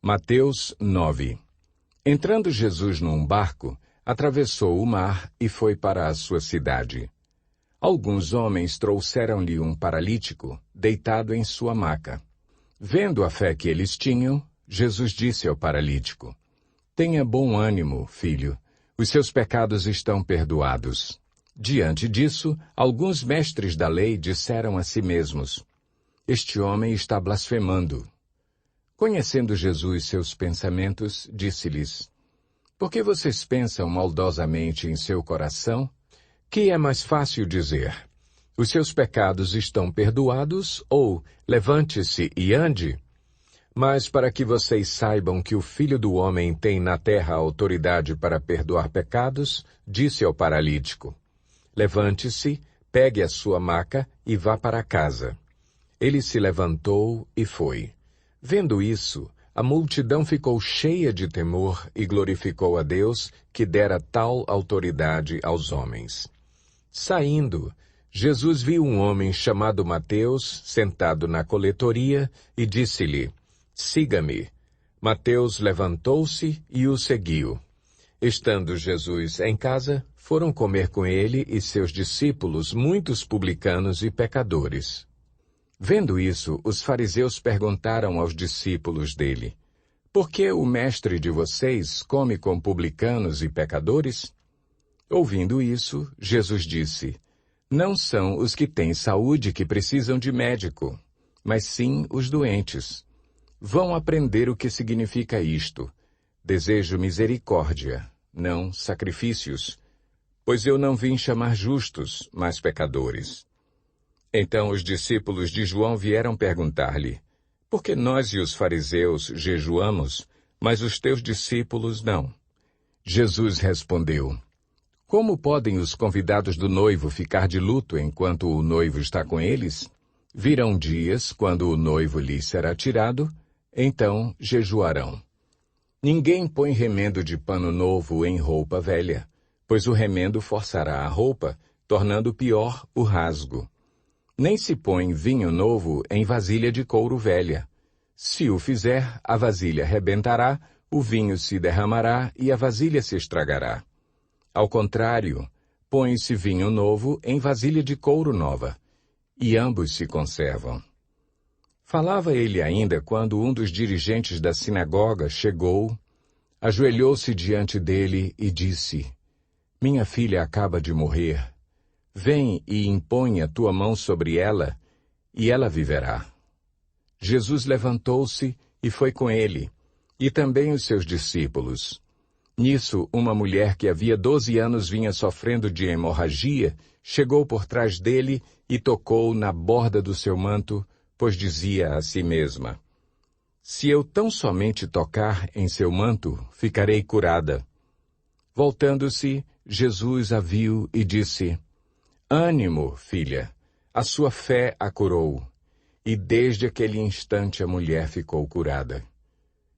Mateus 9. Entrando Jesus num barco, atravessou o mar e foi para a sua cidade. Alguns homens trouxeram-lhe um paralítico, deitado em sua maca. Vendo a fé que eles tinham, Jesus disse ao paralítico: Tenha bom ânimo, filho, os seus pecados estão perdoados. Diante disso, alguns mestres da lei disseram a si mesmos: Este homem está blasfemando. Conhecendo Jesus seus pensamentos, disse-lhes: Por que vocês pensam maldosamente em seu coração? Que é mais fácil dizer: Os seus pecados estão perdoados, ou levante-se e ande? Mas para que vocês saibam que o Filho do Homem tem na terra autoridade para perdoar pecados, disse ao paralítico: Levante-se, pegue a sua maca e vá para casa. Ele se levantou e foi. Vendo isso, a multidão ficou cheia de temor e glorificou a Deus, que dera tal autoridade aos homens. Saindo, Jesus viu um homem chamado Mateus sentado na coletoria e disse-lhe: Siga-me. Mateus levantou-se e o seguiu. Estando Jesus em casa, foram comer com ele e seus discípulos muitos publicanos e pecadores. Vendo isso, os fariseus perguntaram aos discípulos dele: Por que o mestre de vocês come com publicanos e pecadores? Ouvindo isso, Jesus disse: Não são os que têm saúde que precisam de médico, mas sim os doentes. Vão aprender o que significa isto: Desejo misericórdia, não sacrifícios, pois eu não vim chamar justos, mas pecadores. Então os discípulos de João vieram perguntar-lhe: Por que nós e os fariseus jejuamos, mas os teus discípulos não? Jesus respondeu: Como podem os convidados do noivo ficar de luto enquanto o noivo está com eles? Virão dias, quando o noivo lhes será tirado, então jejuarão. Ninguém põe remendo de pano novo em roupa velha, pois o remendo forçará a roupa, tornando pior o rasgo. Nem se põe vinho novo em vasilha de couro velha. Se o fizer, a vasilha rebentará, o vinho se derramará e a vasilha se estragará. Ao contrário, põe-se vinho novo em vasilha de couro nova, e ambos se conservam. Falava ele ainda quando um dos dirigentes da sinagoga chegou, ajoelhou-se diante dele e disse: Minha filha acaba de morrer. Vem e impõe a tua mão sobre ela, e ela viverá. Jesus levantou-se e foi com ele, e também os seus discípulos. Nisso, uma mulher que havia 12 anos vinha sofrendo de hemorragia, chegou por trás dele e tocou na borda do seu manto, pois dizia a si mesma: Se eu tão somente tocar em seu manto, ficarei curada. Voltando-se, Jesus a viu e disse: Ânimo, filha, a sua fé a curou. E desde aquele instante a mulher ficou curada.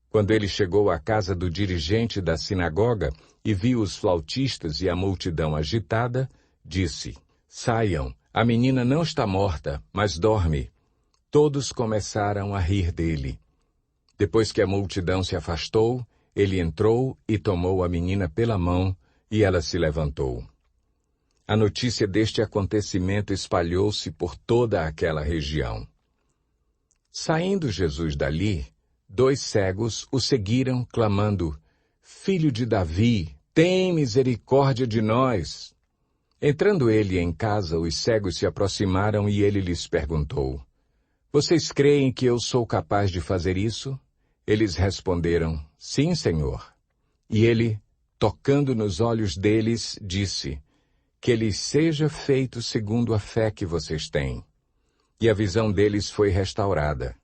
Quando ele chegou à casa do dirigente da sinagoga e viu os flautistas e a multidão agitada, disse: Saiam, a menina não está morta, mas dorme. Todos começaram a rir dele. Depois que a multidão se afastou, ele entrou e tomou a menina pela mão, e ela se levantou. A notícia deste acontecimento espalhou-se por toda aquela região. Saindo Jesus dali, 2 cegos o seguiram, clamando: Filho de Davi, tem misericórdia de nós. Entrando ele em casa, os cegos se aproximaram e ele lhes perguntou: Vocês creem que eu sou capaz de fazer isso? Eles responderam: Sim, Senhor. E ele, tocando nos olhos deles, disse: Que lhes seja feito segundo a fé que vocês têm. E a visão deles foi restaurada.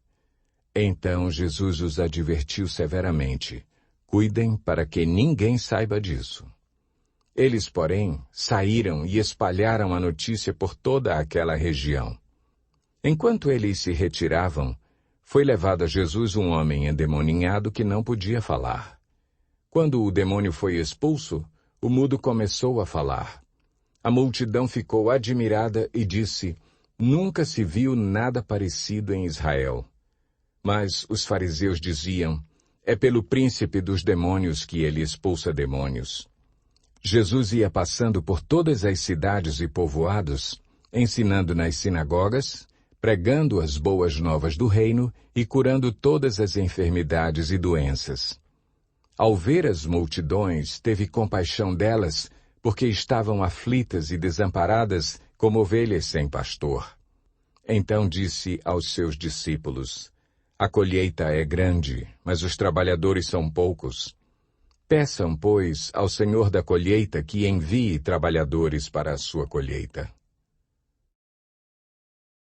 Então Jesus os advertiu severamente: Cuidem para que ninguém saiba disso. Eles, porém, saíram e espalharam a notícia por toda aquela região. Enquanto eles se retiravam, foi levado a Jesus um homem endemoninhado que não podia falar. Quando o demônio foi expulso, o mudo começou a falar. A multidão ficou admirada e disse: Nunca se viu nada parecido em Israel. Mas os fariseus diziam: É pelo príncipe dos demônios que ele expulsa demônios. Jesus ia passando por todas as cidades e povoados, ensinando nas sinagogas, pregando as boas novas do reino e curando todas as enfermidades e doenças. Ao ver as multidões, teve compaixão delas, porque estavam aflitas e desamparadas como ovelhas sem pastor. Então disse aos seus discípulos: A colheita é grande, mas os trabalhadores são poucos. Peçam, pois, ao Senhor da colheita que envie trabalhadores para a sua colheita.